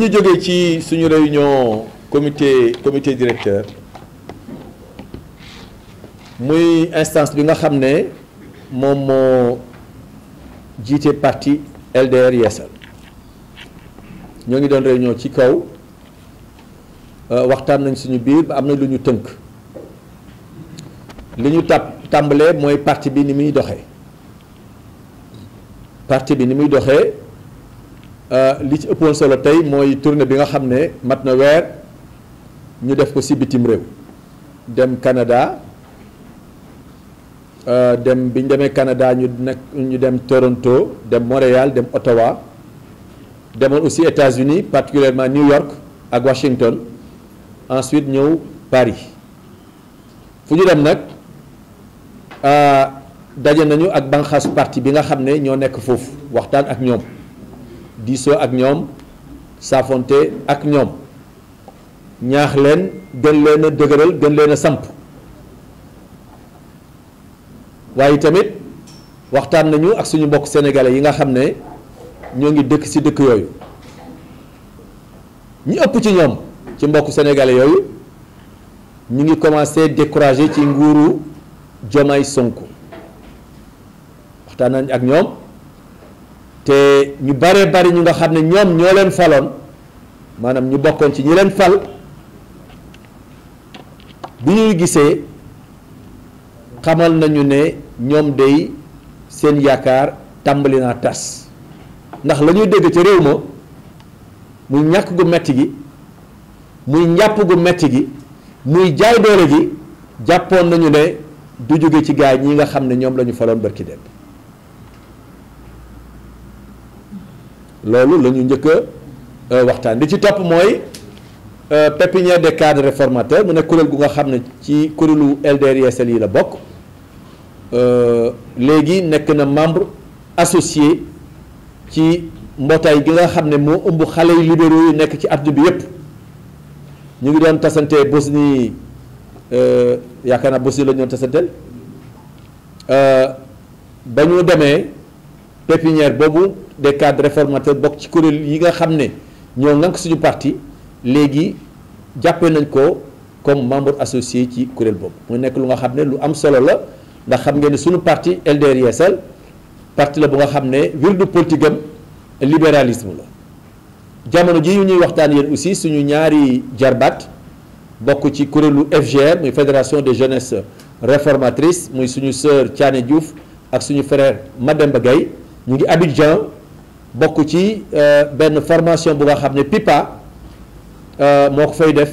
ñu jógee ci suñu réunion comité directeur muy instance bi nga xam ne moom moo jiite parti LDR Yeesal ñoo ngi doon réunion ci kaw waxtaan nañ suñu biir ba am na lu ñu tënk li ñu tàmbalee mooy parti bi ni muy doxee li ci ëppoon solo tey mooy tournée bi nga xam ne mat na weer ñu def ko ci bitim réew dem Canada bi ñu demee Canada ñu dem Toronto dem Montréal dem Ottawa demoon aussi États-Unis particulièrement New York ak Washington ensuite ñëw Paris fu ñu dem nag daje nañu ak banxaasu parti bi nga xam ne ñoo nekk foofu waxtaan ak ñoom diisoo ak ñoom saafonte ak ñoom ñaax leen gën leen a dëgëral gën leen a samp waaye tamit waxtaan nañu ak suñu mbokk sénégalais yi nga xam ne ñoo ngi dëkk ci dëkk yooyu ñi ëpp ci ñoom ci mbokk sénégalais yooyu ñu ngi commencé décourager ci nguuru Diomaye Sonko waxtaan nañ ak ñoom te ñu bare bari ñu nga xam ne ñoom ñoo leen faloon maanaam ñu bokkoon ci ñi leen fal bi ñuy gisee xamal nañu ne ñoom day seen yaakaar tàmbali naa tas ndax la ñuy dégg ci réew ma muy ñàkk gu metti gi muy njàpp gu metti gi muy jaay doole gi jàppoon nañu ne du jóge ci gaay ñi nga xam ne ñoom la ñu faloon barki dem loolu la ñu njëkk a waxtaan li ci topp mooy pépinière des cadres réformateurs mu nekk kuréel gu nga xam ne ci kuréelu LDR Yeesal yi la bokk léegi nekk na membre associé ci mbootaay gi nga xam ne moo ëmb xale yu libéraux yu nekk ci àdduna bi yépp ñu ngi doon tasante Bosnie yaakaar naa Bosnie la ñu doon tasanteel ba ñu demee pépinière boobu des cadres réformateurs bokk ci kuréel yi nga xam ne ñoo ŋànk suñu parti léegi jàppee nañ ko comme membre associé ci kuréel boobu mu nekk lu nga xam ne lu am solo la ndax xam ngeen ne suñu parti LDR Yeesal parti la bu nga xam ne wirdu politique am libéralisme la jamono ji ñuy waxtaan yéen aussi suñu ñaari jarbaat bokk ci kuréelu FGR muy fédération des jeunesses réformatrices muy suñu sœur Thiané Diouf ak suñu frère Mademba Gaye ñu ngi Abidjan bokk ci benn formation bu nga xam ne PIPA moo ko fay def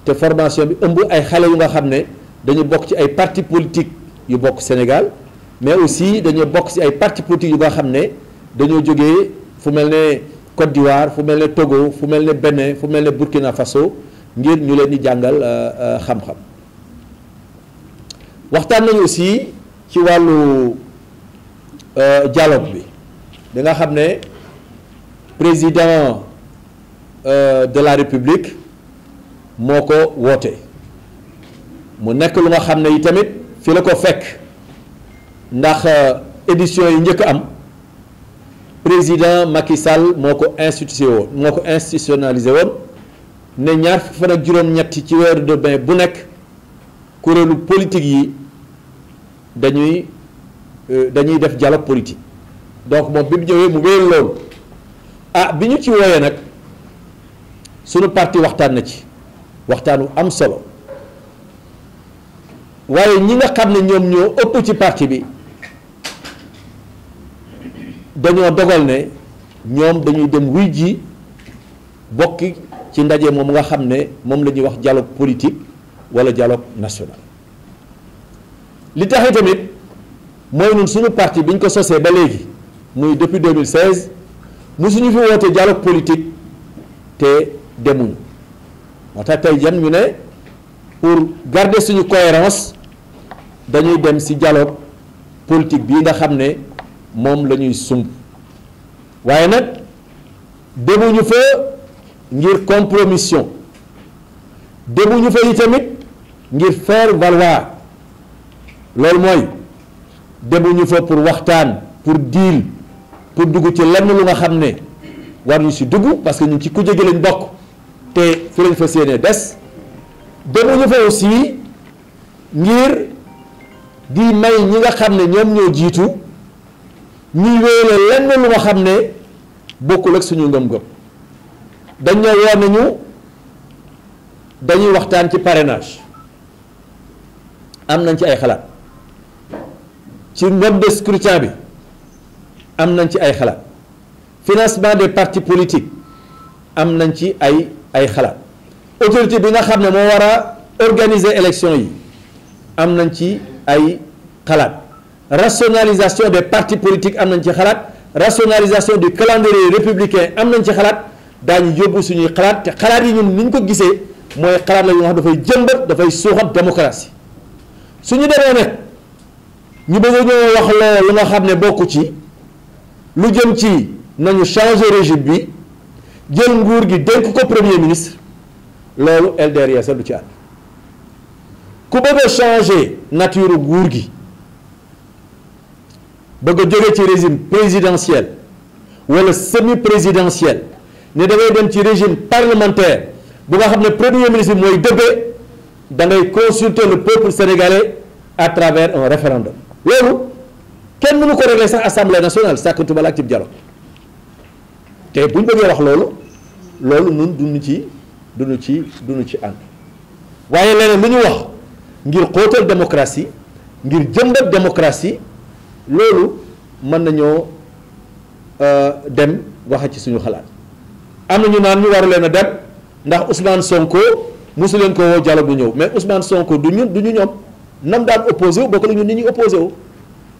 te formation bi ëmb ay xale yu nga xam ne dañu bokk ci ay parti politique yu bokk Sénégal mais aussi dañoo bokk ci ay parti politique yu nga xam ne dañoo jógee fu mel ne Côte d'Ivoire fu mel ne Togo fu mel ne Bénin fu mel ne Burkina Faso ngir ñu leen di jàngal xam-xam waxtaan nañu aussi ci wàllu dialogue bi nga xam ne président de la République moo ko woote mu nekk lu nga xam ne yi tamit fi la ko fekk ndax édition yi njëkk am président Macky Sall moo ko institutionnalisé woon ne ñaar fukki fan ak juróom-ñetti ci weeru de mai bu nekk kuréelu politique yi dañuy def dialogue politique donc moom bi mu ñëwee mu wéyal loolu bi ñu ci wooyee nag sunu parti waxtaan na ci waxtaanu am solo waaye ñi nga xam ne ñoom ñoo ëpp ci parti bi dañoo dogal ne ñoom dañuy dem wuy ji bokki ci ndaje moom nga xam ne moom la ñuy wax dialogue politique wala dialogue national li tax tamit mooy ñun suñu parti bi ñu ko sosee ba léegi muy depuis 2016 musuñu fi woote dialogue politique te demuñu moo tax tey jam ñu ne pour garder suñu cohérence dañuy dem ci dialogue politique bii nga xam ne moom la ñuy sumb waaye nag demuñu fa ngir compromission demuñu fa yi tamit ngir faire valoir loolu mooy demuñu fa pour waxtaan pour deal pour dugg ci lenn lu nga xam ne war ñu si dugg parce que ñun ci kujje gi lañ bokk te fi lañ fa séenee des demuñu fa aussi ngir di may ñi nga xam ne ñoom ñoo jiitu ñuy wéyale lenn lu nga xam ne bokkul ak suñu ngëm-ngëm dañ ñoo woo nañu dañuy waxtaan ci parrainage am nañ ci ay xalaat ci mode de scrutin bi am nañ ci ay xalaat financement des partis politiques am nañ ci ay xalaat autorité bi nga xam ne moo war a organiser élection yi am nañ ci ay xalaat rationalisation des partis politiques am nañ ci xalaat rationalisation du calendrier républicain am nañ ci xalaat daañu yóbbu suñuy xalaat te xalaat yi ñun ni ñu ko gisee mooy xalaat la yu nga xam dafay jëmbat dafay suuxat démocratie suñu demee nag ñu bëgg ñoo wax loolu lu nga xam ne bokku ci lu jëm ci nañu changer régime bi jël nguur gi dénk ko premier ministre loolu LDR sax du ci ànd ku bëgg a changer nature nguur gi bëgg a jóge ci régime présidentiel wala semi présidentiel ne da ngay dem ci régime parlementaire bu nga xam ne premier ministre mooy dëbbee da ngay consulter le peuple sénégalais à travers un référendum loolu kenn mënu ko régler sax assemblée nationale sàkkatuma la ak ci dialogue te bu ñu bëggee wax loolu nun duñu ci ànd waaye leneen lu ñu wax ngir xóotal démocratie ngir jëmbat démocratie loolu mën nañoo dem waxe ci suñu xalaat am na ñu naan ñu waru leen a dem ndax Ousmane Sonko mosu leen ko woo dialogue bu ñëw mais Ousmane Sonko du ñu ñoom nam daan opposé wu bokk la ñun ni ñuy opposé wu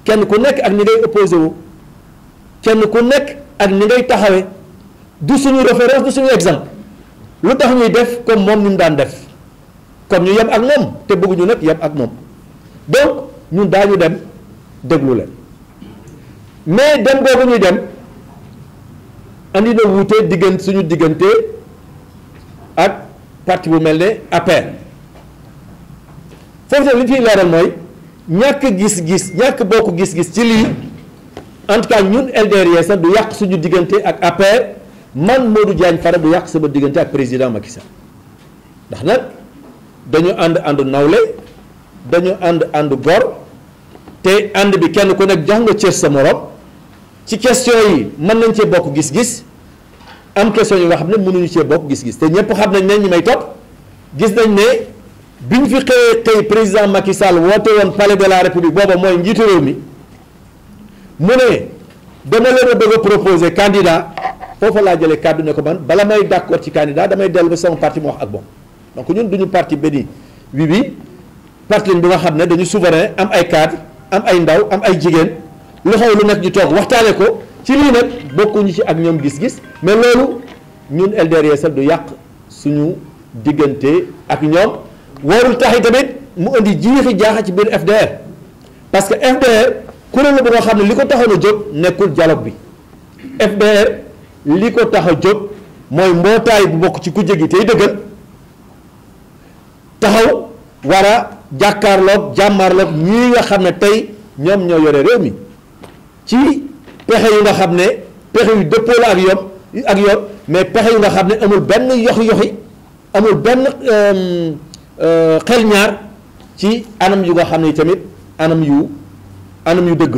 kenn ku nekk ak ni ngay opposé wu kenn ku nekk ak ni ngay taxawee du suñu référence du suñu exemple lu tax ñuy def comme moom ni mu daan def comme ñu yem ak moom te bëgguñu nag yem ak moom donc ñun daañu dem déglu leen mais dem boobu ñuy dem andi na wuute suñu diggante ak parti bu mel ne APR foofu tamit li ñu fiy leeral mooy ñàkk gis-gis ñàkk bokk gis-gis ci lii en tout cas ñun LDR sax du yàq suñu diggante ak APR man Modou Diagne Fada du yàq sama diggante ak président Macky Sall ndax nag dañu ànd nawle dañu ànd gor te ànd bi kenn ku nekk jox nga cër sa morom ci question yi mën nañ cee bokk gis-gis am question yi nga xam ne mënuñu cee bokk gis-gis te ñëpp xam nañ ne ñi may topp gis nañ ne bi ñu fi xëyee tey président Macky Sall woote woon palais de la république booba mooy njiitu réew mi mu ne dama leen a bëgg a proposer candidat foofa laa jëlee kàddu ne ko man bala may d'accord ci candidat damay dellu ba sama parti mu wax ak bon donc ñun duñu parti benn bi parti lañ bi nga xam ne dañu souverain am ay cadre am ay ndaw am ay jigéen lu xew lu nekk ñu toog waxtaane ko ci lii nag bokkuñu ci ak ñoom gis-gis mais loolu ñun LDR Yeesal du yàq suñu diggante ak ñoom warul tax tamit mu indi jiixi jaaxa ci biir FDR parce que FDR kuréel la bu nga xam ne li ko taxoon a jóg nekkul dialogue bi FDR li ko tax a jóg mooy mbootaay bu bokk ci kujje gi tey dëggal taxaw war a jàmmaarloog ñii nga xam ne tey ñoom ñoo yore réew mi ci pexe yu nga xam ne pexe yu dëppoo la ak yoon mais pexe yu nga xam ne amul benn yoxi amul benn xel ñaar ci anam yu nga xam ne tamit anam yu dëgg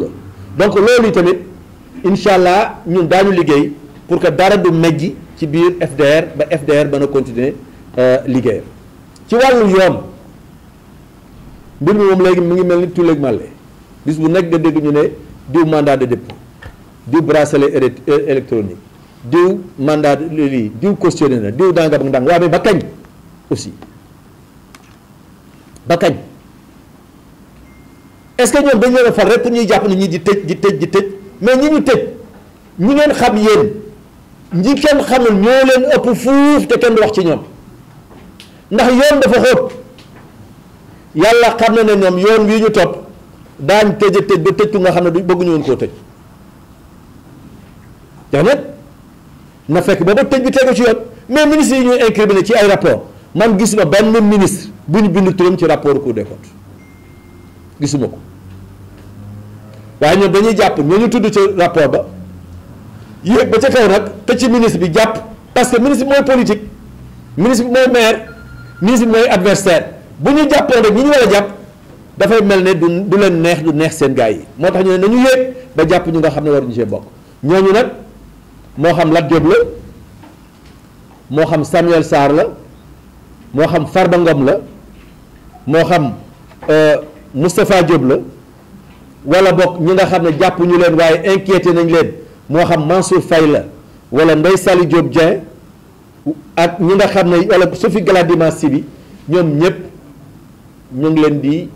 la donc loolu tamit incha allah ñun daañu liggéey pour que dara du mejji ci biir FDR ba FDR ba na continuer liggéeyam ci wàllu yoon mbir mi moom léegi mu ngi mel ni tulleeg màlle bis bu nekk nga dégg ñu ne diw mandat de dépôt diw bracelet électronique diw mandat lii diw cautionné na diw danga ba ndàng waa mais ba kañ aussi ba kañ est-ce que ñoom dañ leen a fal rek pour ñuy jàpp ne ñi di tëj mais ñi ñu tëj ñi ngeen xam yéen ñi kenn xamul ñoo leen ëpp fuuf te kenn du wax ci ñoom ndax yoon dafa xóot yàlla xam na ne ñoom yoon wii ñu topp daañ tëj ba tëj ku nga xam ne du bëgguñu woon koo tëj yaa nag na fekk booba tëj bi tegu ci yoon mais ministre yi ñuy incriminé ci ay rapport man gisuma benn ministre bu ñu bind turam ci rapport Cour des comptes gisuma ko waaye ñoom dañuy jàpp ñoo ñu tudd ci rapport ba yéeg ba ca kaw nag te ci ministre bi jàpp parce que ministre bi mooy politique ministre bi mooy maire ministre bi mooy adversaire bu ñu jàppoon rek ñi ñu war a jàpp dafay mel ne du leen neex du neex seen gars yi moo tax ñu ne nañu yéeg ba jàpp ñu nga xam ne waruñu see bokk ñooñu nag moo xam Lat Diop la moo xam Samuel Sarr la moo xam Farba Ngom la moo xam Moustapha Diop la wala bokk ñi nga xam ne jàpp ñu leen waaye inquiété nañ leen moo xam Mansour Faye la wala Ndeye Saly Diop Dieng ak ñi nga xam ne wala Sophie Gladima Siby ñoom ñëpp ñu ngi leen di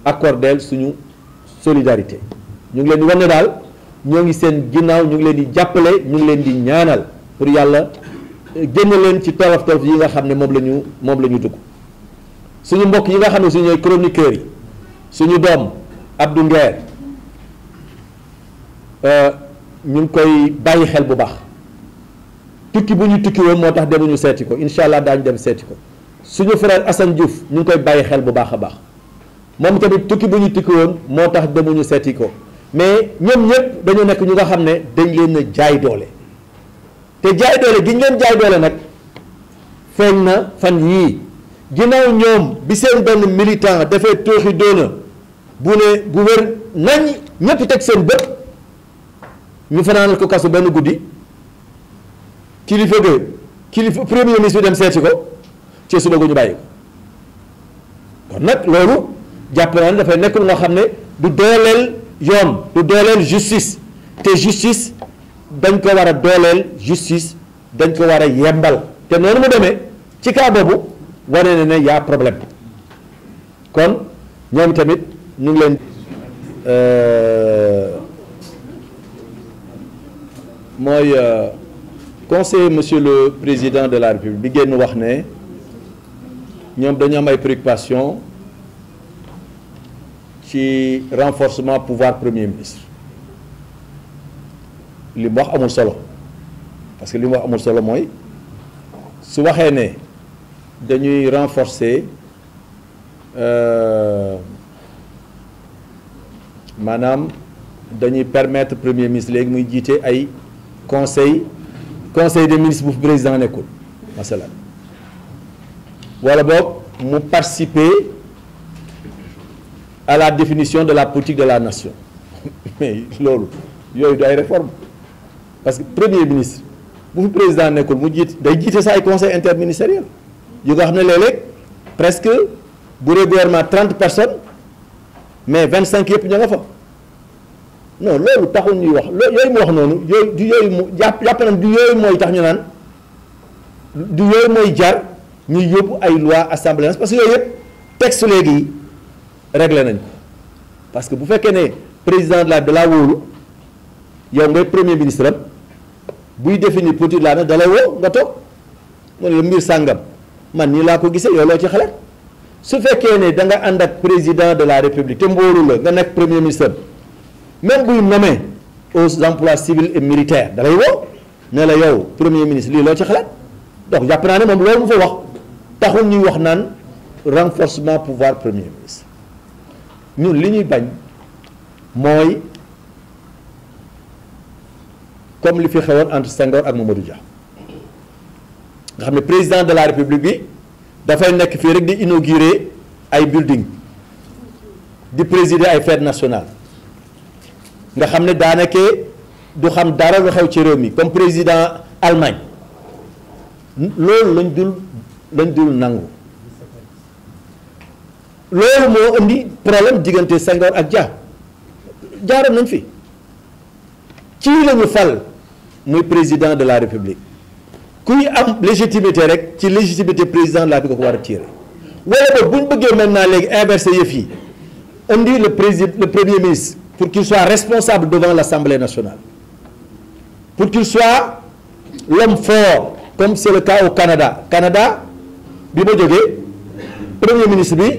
accordeel suñu solidarité ñu ngi leen di wane daal ñoo ngi seen ginnaaw ñu ngi leen di jàppale ñu ngi leen di ñaanal pour yàlla génn leen ci tolof tolof yi nga xam ne moom la ñu dugg suñu mbokk yi nga xam ne suñu ñooy chroniqueurs yi suñu doom Abdou Nguer ñu ngi koy bàyyi xel bu baax tukki bu ñu tukki woon moo tax demuñu seeti ko incha allah daañu dem seeti ko suñu frère Assane Diouf ñu ngi koy bàyyi xel bu baax a baax moom tamit tukki bu ñu tukki woon moo tax demuñu seeti ko mais ñoom ñëpp dañoo nekk ñu nga xam ne dañ leen a jaay doole te jaay doole gi ñu leen jaay doole nag feeñ na fan yii ginnaaw ñoom bi seen benn militant dafay tooxi doona bu ne bu wér nañ ñëpp teg seen bët ñu fanaanal ko kasu benn guddi kilifa premier ministre bi dem seeti ko ci suba gu ñu bàyyi ko kon nag loolu jàpp naa ne dafay nekk lu nga xam ne du dooleel yoon du dooleel justice te justice dañ ko war a dooleel justice dañ ko war a yembal te noonu mu demee ci cas boobu wane na ne y'a problème kon ñoom tamit ñu ngi leen mooy conseiller monsieur le président de la république bi génn wax ne ñoom dañu am ay préoccupations ci renforcement pouvoir premier ministre li mu wax amul solo parce que li mu wax amul solo mooy su waxee ne dañuy renforcer maanaam dañuy permettre premier ministre léegi muy jiite ay conseil des ministres bu président nekkul masalan wala boog mu participer à la définition de la politique de la nation mais loolu yooyu du ay réforme parce que premier ministre bu fi président nekkul mu jiite day jiite sa ay conseil interministériel yu nga xam ne léeg-léeg presque bu dee gouvernement 30 personnes mais 25 yëpp ña nga fa non loolu taxul ñuy wax yooyu mu wax noonu yooyu du yooyu mu jàpp na du yooyu mooy tax ñu naan du yooyu mooy jar ñuy yóbbu ay loi assemblée parce que yooyu yëpp texte léegi réglé nañ ko parce que bu fekkee ne président de la wóolu yow ngay premier ministre am buy définir politique laa ne dalay woo nga toog mu ne mbir sàngam man nii laa ko gisee yow loo ci xalaat su fekkee ne da nga ànd ak président de la république te mbóoru la nga nekk premier ministre même buy nommé aux emplois civils et militaires dalay woo ne la yow premier ministre lii loo ci xalaat donc jàpp naa ne moom loolu mu fa wax taxul ñuy wax naan renforcement pouvoir premier ministre ñun li ñuy bañ mooy comme li fi xewoon entre Senghor ak Mamadou Dia nga xam ne président de la république bi dafay nekk fii rek di inaugurer ay building di présider ay fête nationale nga xam ne daanaka du xam dara lu xew ci réew mi comme président Allemagne loolu lañ dul nangu loolu moo indi problème diggante Senghor ak Dia jaaroon nañ fi ci la ñu fal muy président de la république kuy am légitimité rek ci légitimité président de la République ko war a tirer wala boog bu ñu bëggee maintenant léegi inverser yëf yi indi le premier ministre pour qu'il soit responsable devant l'Assemblée nationale pour qu'il soit l'homme fort comme c'est le cas au Canada bi ma jógee premier ministre bi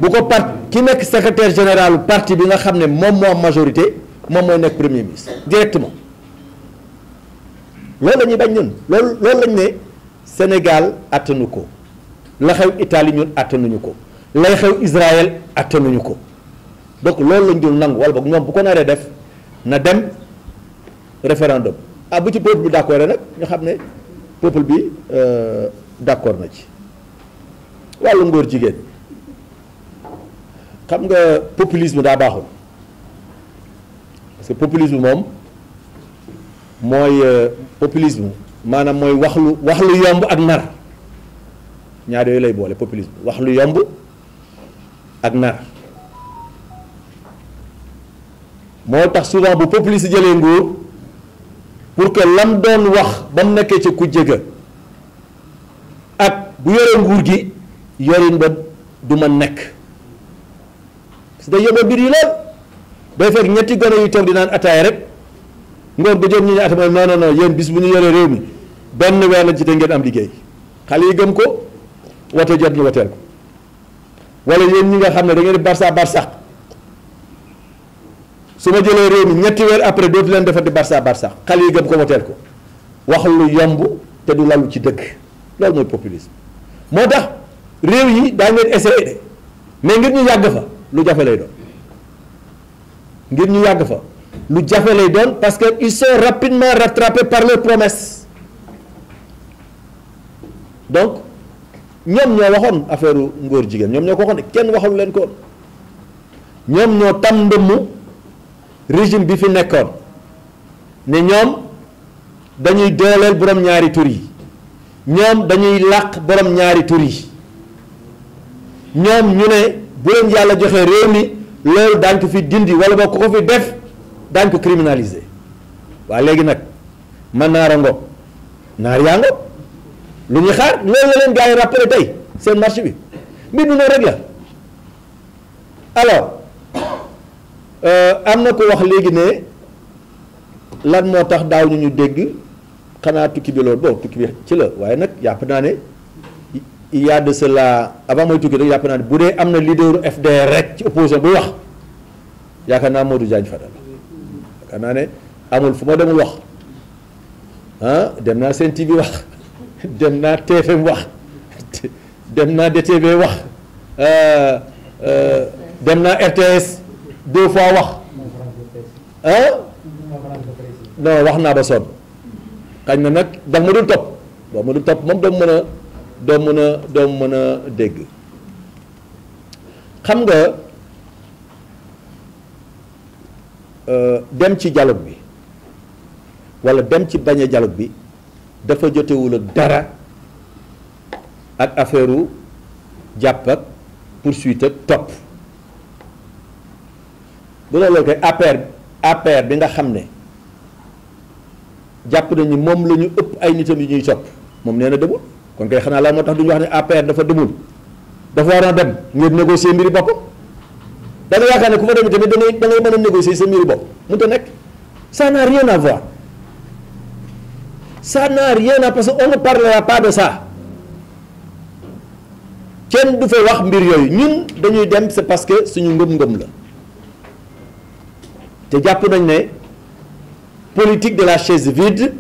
bu ko ki nekk secrétaire général parti bi nga xam ne moom moo am majorité moom mooy nekk premier ministre directement loolu la ñuy bañ ñun loolu lañ ne Sénégal attanu ko la xew Italie ñun attanuñu ko lay xew Israël attanuñu ko donc loolu lañ dul nangu wala boog ñoom bu ko naree def na dem référendum bu ci peuple bi d'accord nag ñu xam ne peuple bi d'accord na ci. wàllu ngóor jigéen xam nga populisme daa baaxul parce que populisme moom mooy populisme maanaam mooy wax lu yomb ak nar ñaar yooyu lay boole populisme wax lu yomb ak nar moo tax souvent bu populiste jëlee nguur pour que lam doon wax ba mu nekkee ca kujje ga ak bu yoree nguur gi yorin ba du ma nekk parce que day yóbbu mbir yi lool day fekk ñetti gone yu toog di naan ataaya rek ngoon ba jëm ñu ne ataaya non non non yéen bis bu ñu yoree réew mi benn weer lañ ci te ngeen am liggéey xale yi gëm ko wote jot ñu woteel ko wala yéen ñi nga xam ne da ngeen di barça barsax su ma jëlee réew mi ñetti weer après dootu leen defar di barça barsax xale yi gëm ko woteel ko wax lu yomb te du lalu ci dëgg loolu mooy populisme moo tax. réew yi daa ngeen essayé de mais ngir ñu yàgg fa lu jafe lay doon ngir ñu yàgg fa lu jafe lay doon parce que ils sont rapidement rattrapés par leurs promesses donc ñoom ñoo waxoon affaire ngóor jigéen ñoom ñoo ko waxoon de kenn waxalu leen ko ñoom ñoo tam ndëmmu régime bi fi nekkoon ne ñoom dañuy dooleel borom ñaari tur yi ñoom dañuy làq borom ñaari tur yi ñoom ñu ne bu leen yàlla joxe réew mi loolu daañ ko fi dindi wala boo ko fi def daañ ko criminaliser waaye léegi nag man naara ngo naar yaa ngo lu ñuy xaar loolu la leen gars yi rappelé tey seen marché bi mbir mi noonu rek la alors am na ko wax léegi ne lan moo tax daaw ñu dégg xanaa tukki bi loolu bon tukki bi ci la waaye nag yàpp naa ne il y a de cela avant mooy tukki rek yaakaar naa ne bu dee am na leaderu FDR rek ci opposition buy wax yaakaar naa Modou Diagne Fada yaakaar naa ne amul fu ma demul wax dem naa Sen TV wax dem naa TFM wax dem naa DTV wax dem naa RTS 2 fois wax non wax naa ba sonn xañ na nag daf ma dul topp boo ma dul topp moom doo mën a dégg xam nga dem ci dialogue bi walla dem ci bañ a dialogue bi dafa jotewul ak dara ak affaire u jàpp ak poursuite ak topp bu loolu koy APR bi nga xam ne jàpp nañu moom la ñu ëpp ay nitam yu ñuy topp moom nee na demul kon kay xanaa la moo tax du ñu wax ne APR dafa demul dafa war a dem ngir négocier mbiri boppam da nga yaakaar ne ku fa dem tamit da ngay mën a négocier sa mbiri bopp mënut a nekk ça n'a rien à voir ça n'a rien à parce que on ne parlera pas de ça kenn du fa wax mbir yooyu ñun dañuy dem c'est parce que suñu ngëm-ngëm la te jàpp nañ ne politique de la chaise vide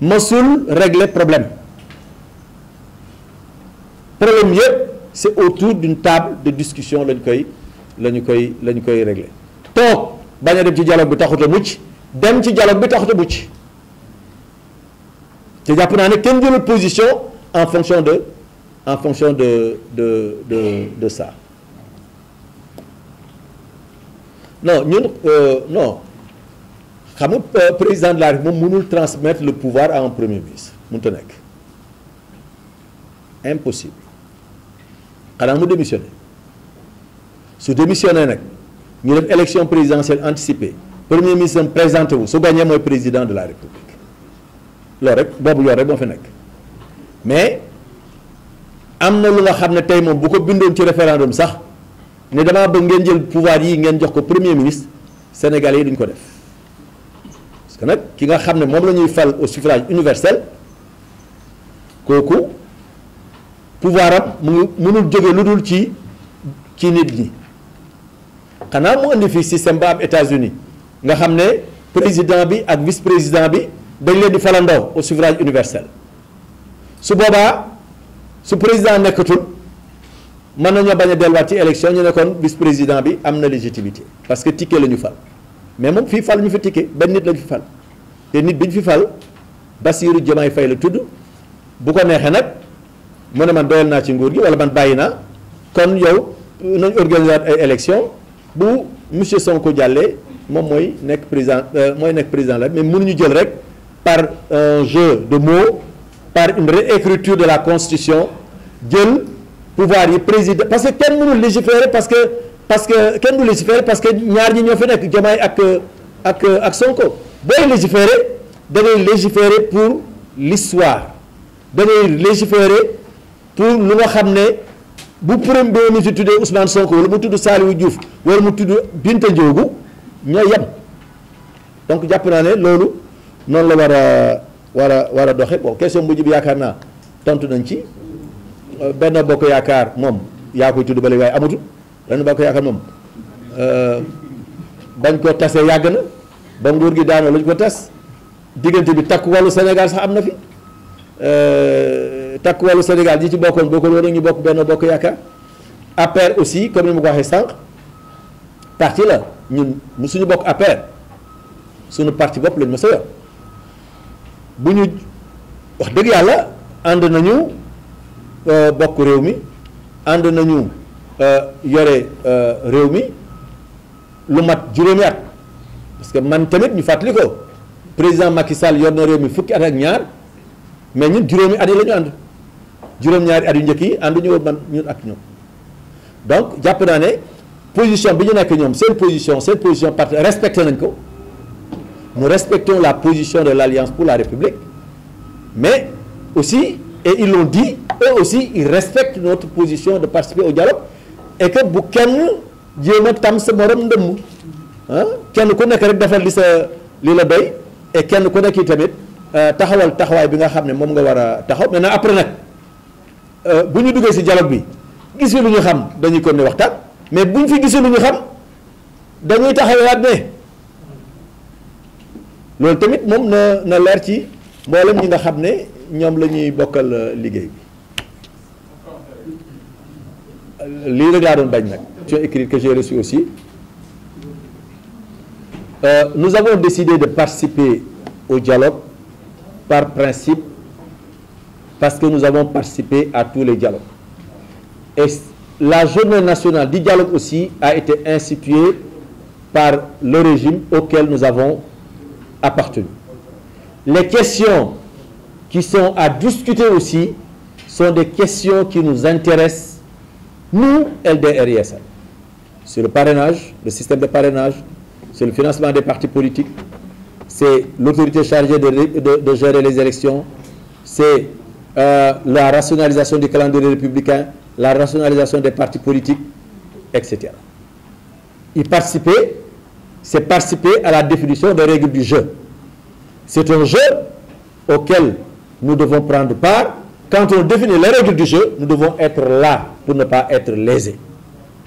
mësul régler problème yëpp c'est autour d'une table de discussion la ñu koy régler toog bañ a dem ci dialogue bi taxut a mucc dem ci dialogue bi taxut a mucc te jàpp naa ne kenn jëlul position en fonction de ça non ñun non xam nga président de la République moom mënul transmettre le pouvoir à un premier ministre mënut a nekk impossible xanaa mu démissionné su démissionné nag ñu def élection présidentielle anticipée premier ministre am présenté wu su gagné mooy président de la République loolu rek boobu yoon rek moo fi nekk mais am na lu nga xam ne tey moom bu ko bindoon ci référendum sax ne damaa bëgg ngeen jël pouvoir yi ngeen jox ko premier ministre sénégalais yi duñ ko def parce que nag ki nga xam ne moom la ñuy fal au suffrage universel kooku pouvoir am mënul jóge lu dul ci nit ñi xanaa mu indi fii système ba am États-Unis nga xam ne président bi ak vice président bi dañ leen di falandoo au suffrage universel su boobaa su président nekkatul mën nañoo bañ a delluwaat ci élection ñu ne kon vice président bi am na légitimité parce que ticket la ñu fal mais moom fii fal ñu fi ticket benn nit lañu fi fal te nit bi ñu fi fal Bassirou Diomaye Faye la tudd bu ko neexee nag mu ne man doyal naa ci nguur gi wala man bàyyi naa kon yow nañ organiser ay élection bu monsieur Sonko jàllee moom mooy nekk président la mais mënuñu jël rek par un jeu de mots par une réécriture de la constitution jël pouvoir yi président parce que kenn mënul légiférer parce que kenn du légiférer parce que ñaar ñi ñoo fi nekk Diomaye ak Sonko booy légiférer da ngay légiférer pour l'histoire da ngay légiférer pour lu nga xam ne bu premier bi mu tuddee Ousmane Sonko wala mu tudd Saliou Diouf wala mu tudd Binta Ndiogou ñoo yem donc jàpp naa ne loolu noonu la war a doxe bon question bu bi yaakaar naa tontu nañ ci Benno Bokk Yaakaar moom yaa koy tudd ba léegi waaye amatul Benno Bokk Yaakaar moom bañ ko tasee yàgg na ba nguur gi daanoo lañ ko tas diggante bi Takku Wallu Sénégal sax am na fi Takku Wallu Sénégal ñi ci bokkoon woon ñu bokk Benno Bokk Yaakaar APR aussi comme ni ma ko waxee sànq parti la ñun suñu bokk APR suñu parti bopp lañ ma sa yor bu ñu wax dëgg yàlla ànd nañu bokk réew mi ànd nañu yore réew mi lu mat juróomi at parce que man tamit ñu fàttali ko président Macky Sall yor na réew mi fukki at ak ñaar mais ñun juróomi at yi la ñu ànd juróom-ñaari at yu njëkk yi ànduñu woon man ñun ak ñoom donc jàpp naa ne position bi ñu nekk ñoom seen position parti respecté nañ ko nous respectons la position de l'Alliance pour la République mais aussi et ils l'ont dit eux aussi ils respectent notre position de participer au dialogue et que bu kenn jéem a tam sa morom ndëmm kenn ku nekk rek defal li la doy et kenn ku nekk yi tamit taxawal taxawaay bi nga xam ne moom nga war a taxaw maintenant après nag bu ñu duggee ci dialogue bi gis fi lu ñu xam dañuy kon ne waxtaan mais bu ñu fi gisee lu ñu xam dañuy taxawaat ne loolu tamit moom na leer ci mboolem ñi nga xam ne ñoom la ñuy bokkal liggéey bi lii rek laa doon bañ nag tu as écrit que j'ai reçu aussi nous avons décidé de participer au dialogue par principe parce que nous avons participé à tous les dialogues et la journée nationale du dialogue aussi a été instituée par le régime auquel nous avons appartenu. Les questions qui sont à discuter aussi sont des questions qui nous intéressent, nous, LDR-ISN. C'est le parrainage, le système de parrainage, c'est le financement des partis politiques, c'est l'autorité chargée de gérer les élections, c'est la rationalisation du calendrier républicain, la rationalisation des partis politiques, etc. Y participer, c'est participer à la définition des règles du jeu. C'est un jeu auquel nous devons prendre part. Quand on définit les règles du jeu, nous devons être là pour ne pas être lésés.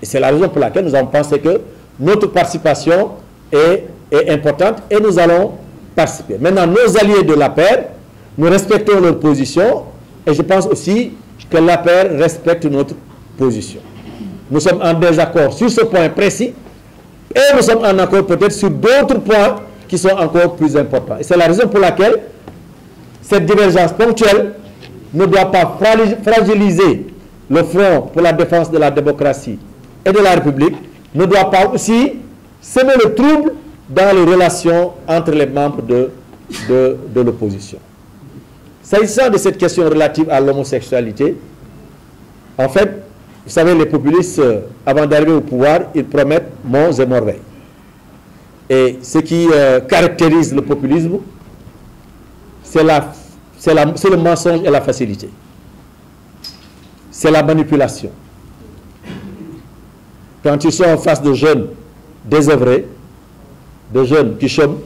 Et c'est la raison pour laquelle nous avons pensé que notre participation est importante et nous allons participer. Maintenant, nos alliés de l'APR, nous respectons leur position et je pense aussi que l'APR respecte notre position. Nous sommes en désaccord sur ce point précis et nous sommes en accord peut-être sur d'autres points qui sont encore plus importants. Et c'est la raison pour laquelle cette divergence ponctuelle ne doit pas fragiliser le front pour la défense de la démocratie et de la République, ne doit pas aussi semer le trouble dans les relations entre les membres de l'opposition. S'agissant de cette question relative à l'homosexualité, en fait, vous savez, les populistes, avant d'arriver au pouvoir, ils promettent monts et merveilles. Et ce qui caractérise le populisme, c'est le mensonge et la facilité. C'est la manipulation. Quand ils sont en face de jeunes désœuvrés, de jeunes qui chôment,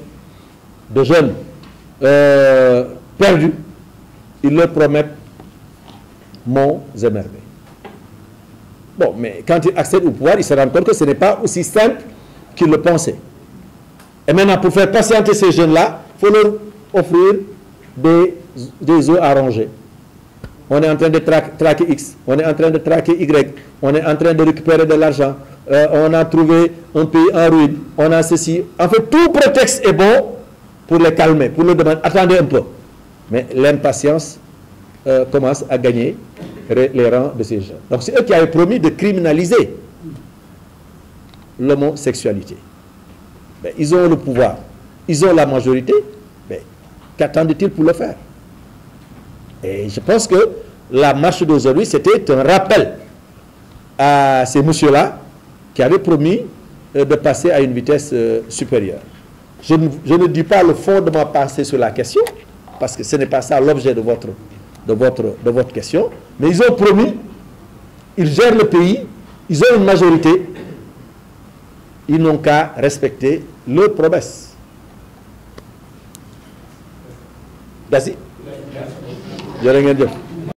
de jeunes perdus, ils leur promettent monts et merveilles. Bon, mais quand ils accèdent au pouvoir, ils se rendent compte que ce n'est pas aussi simple qu'ils le pensaient. Et maintenant, pour faire patienter ces jeunes-là, il faut leur offrir des œufs à ronger. On est en train de traquer X, on est en train de traquer Y, on est en train de récupérer de l'argent, on a trouvé un pays en ruine, on a ceci. En fait, tout prétexte est bon pour les calmer, pour leur demander, attendez un peu. Mais l'impatience commence à gagner les rangs de ces gens. Donc c'est eux qui avaient promis de criminaliser l'homosexualité. Mais ils ont le pouvoir, ils ont la majorité, mais qu'attendent-ils pour le faire? Et je pense que la marche d'aujourd'hui, c'était un rappel à ces messieurs-là qui avaient promis de passer à une vitesse supérieure. Je ne dis pas le fond de ma pensée sur la question, parce que ce n'est pas ça l'objet de votre question, mais ils ont promis, ils gèrent le pays, ils ont une majorité, ils n'ont qu'à respecter leurs promesses. Merci. Jërë ngeen jëf.